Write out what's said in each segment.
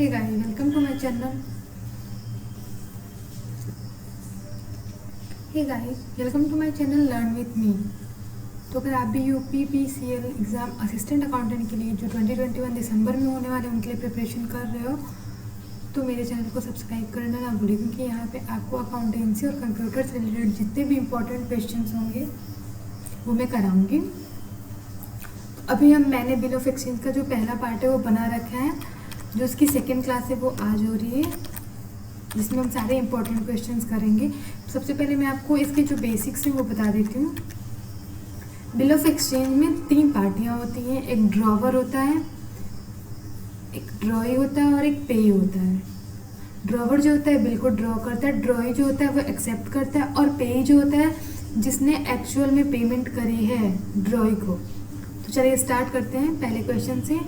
Hey guys, welcome to my channel. Learn with me. तो अगर आप भी UPPCL एग्ज़ाम असिस्टेंट अकाउंटेंट के लिए जो 2021 दिसंबर में होने वाले उनके लिए प्रिपरेशन कर रहे हो तो मेरे चैनल को सब्सक्राइब करना ना भूलिए, क्योंकि यहाँ पे आपको अकाउंटेंसी और कंप्यूटर से रिलेटेड जितने भी इम्पोर्टेंट क्वेश्चंस होंगे वो मैं कराऊंगी। अभी मैंने बिल ऑफ एक्सचेंज का जो पहला पार्ट है वो बना रखा है, जो उसकी सेकेंड क्लास है वो आज हो रही है, जिसमें हम सारे इंपॉर्टेंट क्वेश्चंस करेंगे। सबसे पहले मैं आपको इसके जो बेसिक्स हैं वो बता देती हूँ। बिल ऑफ एक्सचेंज में 3 पार्टियाँ होती हैं, एक ड्रॉवर होता है, एक ड्रॉई होता है और एक पेई होता है। ड्रॉवर जो होता है बिल को ड्रॉ करता है, ड्रॉई जो होता है वो एक्सेप्ट करता है, और पेई जो होता है जिसने एक्चुअल में पेमेंट करी है ड्रॉई को। तो चलिए स्टार्ट करते हैं पहले क्वेश्चन से।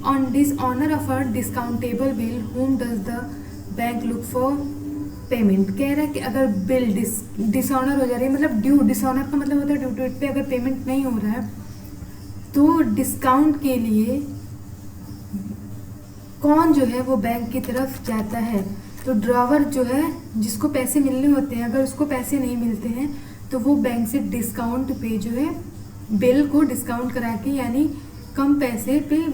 On dishonour of a discountable bill home does the bank look for payment. कह रहा है कि अगर बिल डिसऑनर हो जा रही है, मतलब ड्यू, डिसऑनर का मतलब होता है ड्यू डेट पे अगर पेमेंट नहीं हो रहा है तो डिस्काउंट के लिए कौन जो है वो बैंक की तरफ जाता है। तो ड्रॉवर जो है जिसको पैसे मिलने होते हैं, अगर उसको पैसे नहीं मिलते हैं तो वो बैंक से डिस्काउंट पे जो है बिल को डिस्काउंट करा के, यानी कम पैसे पे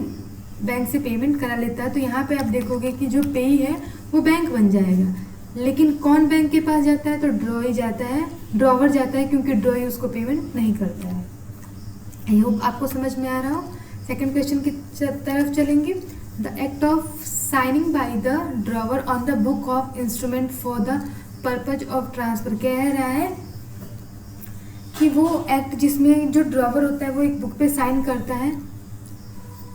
बैंक से पेमेंट करा लेता है। तो यहाँ पे आप देखोगे कि जो पेई है वो बैंक बन जाएगा, लेकिन कौन बैंक के पास जाता है तो ड्रॉई जाता है, ड्रॉवर जाता है, क्योंकि ड्रॉई उसको पेमेंट नहीं करता है। आई होप आपको समझ में आ रहा हो। सेकंड क्वेश्चन की तरफ चलेंगे। The act of signing by the drawer on the book of instrument for the purpose of transfer. कह रहा है कि वो एक्ट जिसमें जो ड्रॉवर होता है वो एक बुक पे साइन करता है,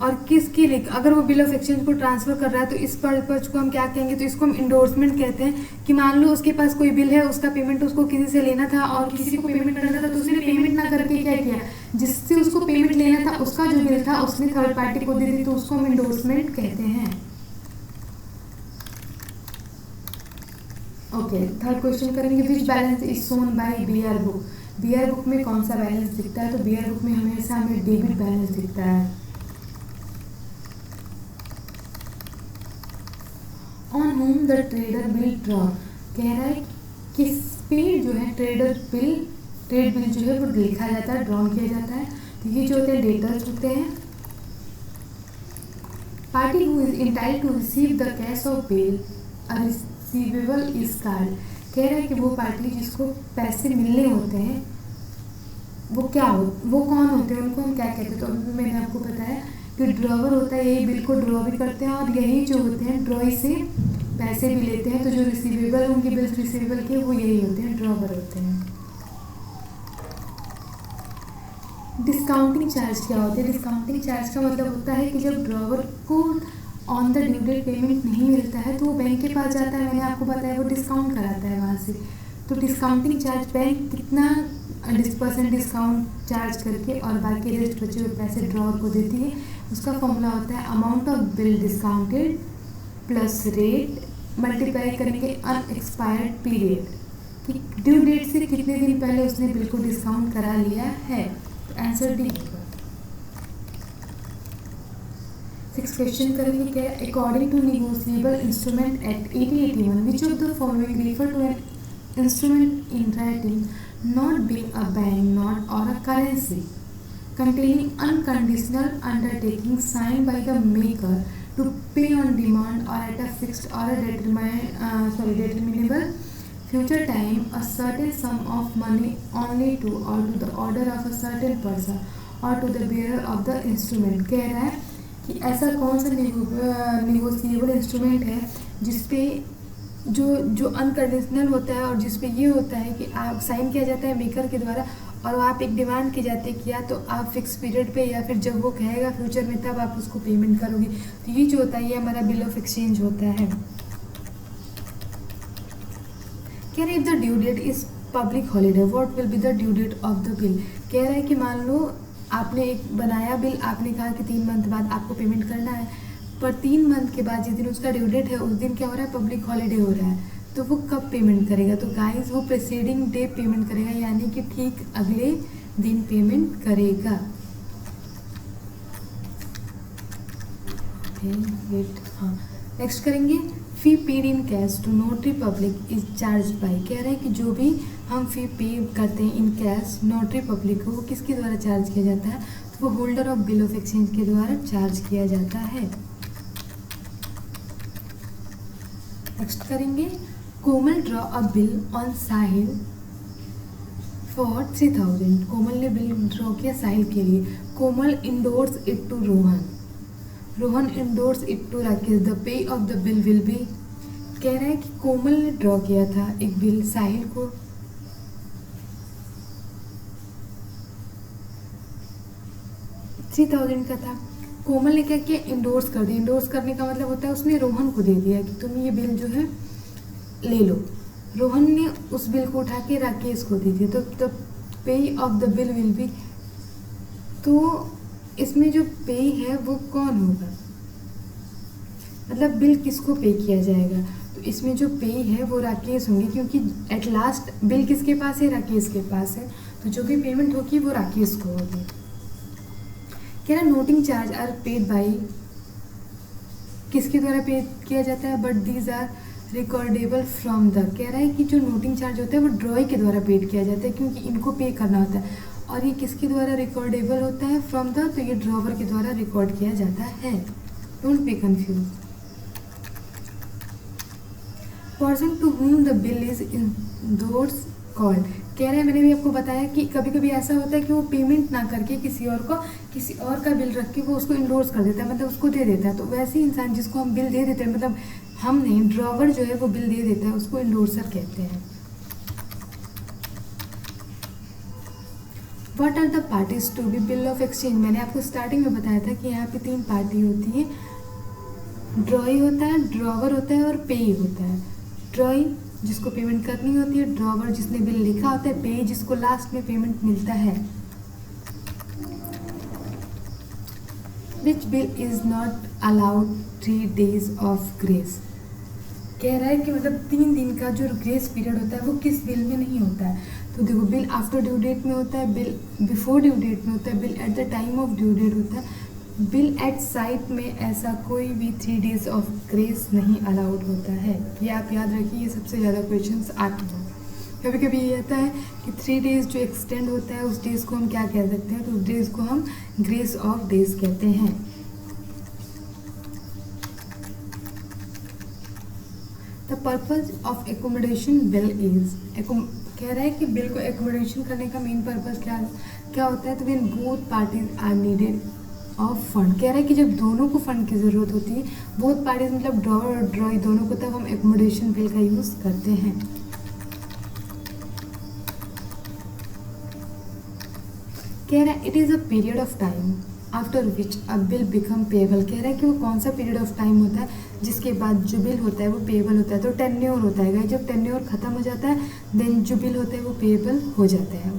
और किसके लिए, अगर वो बिल ऑफ एक्सचेंज को ट्रांसफर कर रहा है तो इस पर्पज को हम क्या कहेंगे, तो इसको हम इंडोर्समेंट कहते हैं। कि मान लो उसके पास कोई बिल है, उसका पेमेंट उसको किसी से लेना था और किसी को पेमेंट करना था, तो उसने पेमेंट ना करके क्या किया, जिससे उसको पेमेंट लेना था उसका जो बिल था उसने थर्ड पार्टी को दे दी, तो उसको हम इंडोर्समेंट कहते हैं। ओके, थर्ड क्वेश्चन करेंगे। Which balance is shown by BR book. BR book में कौन सा बैलेंस दिखता है, तो बीआर बुक में हमेशा हमें डेबिट बैलेंस दिखता है। On home the trader bill draw. कह रहा है किस पे जो है ट्रेड बिल जो है वो लिखा जाता है, ड्रॉ किया जाता है। तो ये जो होते हैं डेटर्स होते हैं। Party who is entitled to receive the cash of bill a receivable is called. कह रहा है कि वो पार्टी जिसको पैसे मिलने होते हैं वो कौन होते हैं, उनको हम क्या कहते हैं। तो अभी मैंने आपको बताया कि ड्रॉवर होता है, यही बिल को ड्रॉ भी करते हैं, और यही जो होते हैं ड्रॉई से पैसे भी लेते हैं। तो जो रिसीवेबल, उनके बिल्स रिसीवेबल के वो यही होते हैं, ड्रॉवर होते हैं। डिस्काउंटिंग चार्ज क्या होते हैं। डिस्काउंटिंग चार्ज का मतलब होता है कि जब ड्रॉवर को on the due date payment नहीं मिलता है तो वो बैंक के पास जाता है, मैंने आपको बताया वो डिस्काउंट कराता है वहाँ से। तो डिस्काउंटिंग चार्ज बैंक कितना 10% डिस्काउंट चार्ज करके और बाकी रेस्ट बचे हुए पैसे ड्रॉवर को देती है। उसका फॉर्मूला होता है amount of bill discounted plus rate multiply करेंगे अनएक्सपायर्ड पीरियड, कि ड्यू डेट से कितने दिन पहले उसने बिल को डिस्काउंट करा लिया है। तो आंसर डी। 6 क्वेश्चन करेंगे। क्या according to negotiable instrument act 1881 which of the following refer to an instrument in writing not being a bank note or a currency containing unconditional undertaking signed by the maker to pay on demand or at a fixed or a determinable future time a certain sum of money only to or to the order of a certain person or to the bearer of the instrument। कह रहा है कि ऐसा कौन सा negotiable instrument है जिसपे जो अनकंडीशनल होता है और जिसपे ये होता है कि आप साइन किया जाता है मेकर के द्वारा, और आप एक डिमांड की जाती है कि या तो आप फिक्स पीरियड पे या फिर जब वो कहेगा फ्यूचर में तब आप उसको पेमेंट करोगे। तो ये जो होता है ये हमारा बिल ऑफ एक्सचेंज होता है। कह रहे if the due date is public holiday what will be the due date of the bill. कह रहा है कि मान लो आपने एक बनाया बिल, आपने कहा कि 3 मंथ बाद आपको पेमेंट करना है, पर 3 मंथ के बाद जिस दिन उसका ड्यू डेट है उस दिन क्या हो रहा है, पब्लिक हॉलीडे हो रहा है। तो वो कब पेमेंट करेगा, तो गाइस वो प्रीसीडिंग डे पेमेंट करेगा, यानी कि ठीक अगले दिन पेमेंट करेगा। वेट, हाँ नेक्स्ट करेंगे fee paid in cash to notary public is charge by. कह रहा है कि जो भी हम फी पे करते हैं इन कैश नोटरी पब्लिक को, वो किसके द्वारा चार्ज किया जाता है, तो वो holder of bill of exchange के द्वारा चार्ज किया जाता है। नेक्स्ट करेंगे Komal draw a bill on Sahil for 3000। Komal ने बिल ड्रॉ किया साहिल के लिए। Komal endorse it to Rohan. Rohan endorse it to Rakesh. The pay of the bill will be. कह रहा है कि कोमल ने ड्रॉ किया था एक बिल साहिल को, $3000 का था। कोमल ने क्या किया, इंडोर्स कर दिया। इंडोर्स करने का मतलब होता है उसने रोहन को दे दिया कि तुम ये बिल जो है ले लो। रोहन ने उस बिल को उठा के राकेश को दे दिया, तो the pay of the bill will B. तो इसमें जो पे है वो कौन होगा, मतलब बिल किसको पे किया जाएगा, तो इसमें जो पे है वो राकेश होंगे, क्योंकि एट लास्ट बिल किसके पास है, राकेश के पास है, तो जो भी पेमेंट होगी वो राकेश को होगी। कह रहा noting charge are paid by, किसके द्वारा पे किया जाता है, but these are recordable from the. कह रहा है कि जो नोटिंग चार्ज होता है वो ड्रॉई के द्वारा पेड किया जाता है, क्योंकि इनको पे करना होता है, और ये किसके द्वारा रिकॉर्डेबल होता है, फ्रॉम द, तो ये ड्रॉवर के द्वारा रिकॉर्ड किया जाता है। Don't be confuse. Person to whom the bill is endorse called. कह रहे हैं मैंने भी आपको बताया कि कभी कभी ऐसा होता है कि वो पेमेंट ना करके किसी और का बिल रख के वो उसको इंडोर्स कर देता है, मतलब उसको दे देता है। तो वैसे ही इंसान जिसको हम बिल दे देते हैं, मतलब हम नहीं, ड्रॉवर जो है वो बिल दे देता है, उसको इंडोर्सर कहते हैं। What are the parties to be bill of exchange. मैंने आपको स्टार्टिंग में बताया था कि यहाँ पे 3 पार्टी होती है, ड्रॉई होता है, ड्रॉवर होता है और पेई होता है। ड्रॉई जिसको पेमेंट करनी होती है, ड्रॉवर जिसने बिल लिखा होता है, पेई जिसको लास्ट में पेमेंट मिलता है। Which bill is not allowed 3 days of grace. कह रहा है कि मतलब 3 दिन का जो ग्रेस पीरियड होता है वो किस बिल में नहीं होता है। तो देखो, बिल आफ्टर ड्यू डेट में होता है, बिल बिफोर ड्यू डेट में होता है, bill at the time of due date होता है, बिल एट साइट में ऐसा कोई भी 3 days ऑफ ग्रेस नहीं अलाउड होता है। ये आप याद रखिए, ये सबसे ज़्यादा क्वेश्चंस आते हैं। कभी कभी ये आता है कि 3 days जो एक्सटेंड होता है उस डेज को हम क्या कह सकते हैं, तो उस डेज को हम ग्रेस ऑफ डेज कहते हैं। The purpose of accommodation bill is. कह रहा है कि बिल को एकोमोडेशन करने का मेन पर्पज क्या होता है, तो when both parties are needed of fund. कह रहा है कि जब दोनों को फंड की ज़रूरत होती है, बोथ पार्टीज मतलब ड्रॉवर और ड्रॉई दोनों को, तब हम एकोमोडेशन बिल का यूज़ करते हैं। कह रहा है it is a period of time after which a bill become payable. कह रहा है कि वो कौन सा पीरियड ऑफ टाइम होता है जिसके बाद जो बिल होता है वो पेएबल होता है, तो टेन्योर होता है। जब टेन्योर खत्म हो जाता है देन जो बिल होता है वो पेएबल हो जाता है।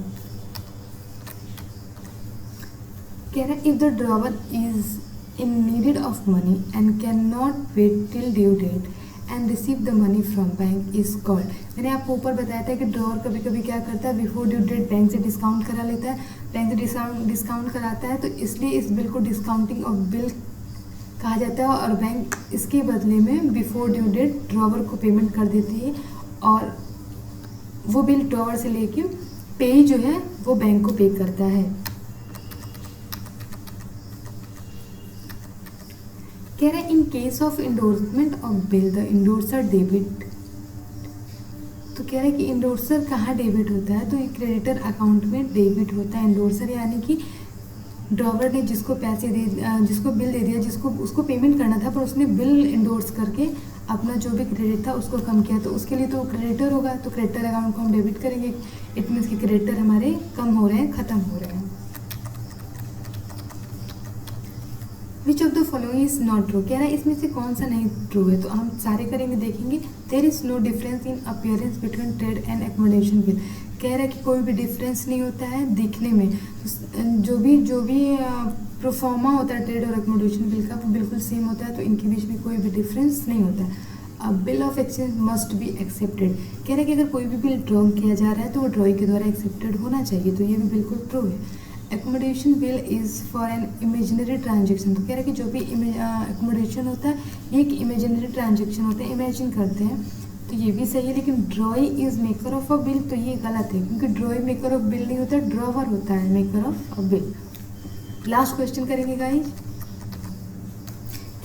कह रहा है if the drawer is in needed of money and can not wait till due date and receive the money from bank is called. मैंने आपको ऊपर बताया था कि ड्रॉवर कभी कभी क्या करता है, बिफोर ड्यू डेट बैंक से डिस्काउंट करा लेता है, बैंक से डिस्काउंट कराता है, तो इसलिए इस बिल को डिस्काउंटिंग ऑफ बिल कहा जाता है, और बैंक इसके बदले में बिफोर ड्यू डेट ड्रॉवर को पेमेंट कर देती है, और वो बिल ड्रॉवर से लेके पे जो है वो बैंक को पे करता है। कह रहा है in case of endorsement of bill the endorser debit. तो कह रहा है कि इंडोर्सर कहाँ डेबिट होता है, तो ये क्रेडिटर अकाउंट में डेबिट होता है। इंडोर्सर यानी कि ड्रॉवर ने जिसको पैसे जिसको बिल दे दिया, जिसको उसको पेमेंट करना था, पर उसने बिल इंडोर्स करके अपना जो भी क्रेडिट था उसको कम किया, तो उसके लिए तो क्रेडिटर होगा, तो क्रेडिटर अकाउंट को हम डेबिट करेंगे। इट मीन्स कि क्रेडिटर हमारे कम हो रहे हैं, ख़त्म हो रहे हैं। विच of the following is not true. कह रहा है इसमें से कौन सा नहीं ट्रू है, तो हम सारे करेंगे, देखेंगे। There is no difference in appearance between trade and accommodation bill. कह रहा है कि कोई भी डिफरेंस नहीं होता है दिखने में, तो जो भी प्रोफॉर्मा होता है ट्रेड और एकोमोडेशन बिल का वो बिल्कुल सेम होता है, तो इनके बीच में कोई भी डिफरेंस नहीं होता है। अब bill of exchange must be accepted. कह रहा है कि अगर कोई भी बिल ड्रॉ किया जा रहा है तो वो ड्रॉई के द्वारा एक्सेप्टेड होना चाहिए, तो ये भी बिल्कुल ट्रू है। Accommodation bill is for an imaginary transaction. तो कह रहा है कि जो भी एकोमोडेशन होता है ये एक इमेजिनरी ट्रांजेक्शन होता है, इमेजिन करते हैं। तो ये भी सही है, लेकिन ड्रॉई is maker of a bill, तो ये गलत है क्योंकि ड्रॉई मेकर ऑफ बिल नहीं होता, ड्रॉवर होता है maker of a bill. Last question करेंगे गाइस।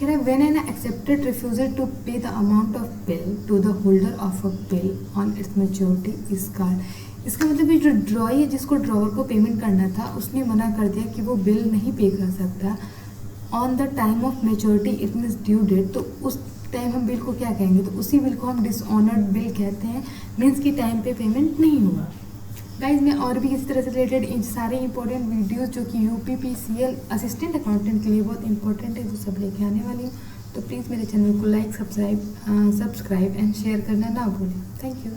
कह रहा है when an accepted refusal to pay the amount of bill to the holder of a bill on its maturity is called. इसका मतलब ये जो ड्रॉई है जिसको ड्रॉवर को पेमेंट करना था उसने मना कर दिया कि वो बिल नहीं पे कर सकता on the time of maturity it means due date. तो उस टाइम हम बिल को क्या कहेंगे, तो उसी बिल को हम डिसऑनर्ड बिल कहते हैं, मीन्स कि टाइम पे पेमेंट नहीं हुआ। गाइज मैं और भी इसी तरह से रिलेटेड इन सारे इंपॉर्टेंट वीडियोस जो कि UPPCL असिस्टेंट अकाउंटेंट के लिए बहुत इंपॉर्टेंट है वो सब लेके आने वाली हूँ। तो प्लीज़ मेरे चैनल को लाइक, सब्सक्राइब एंड शेयर करना ना भूलें। Thank you.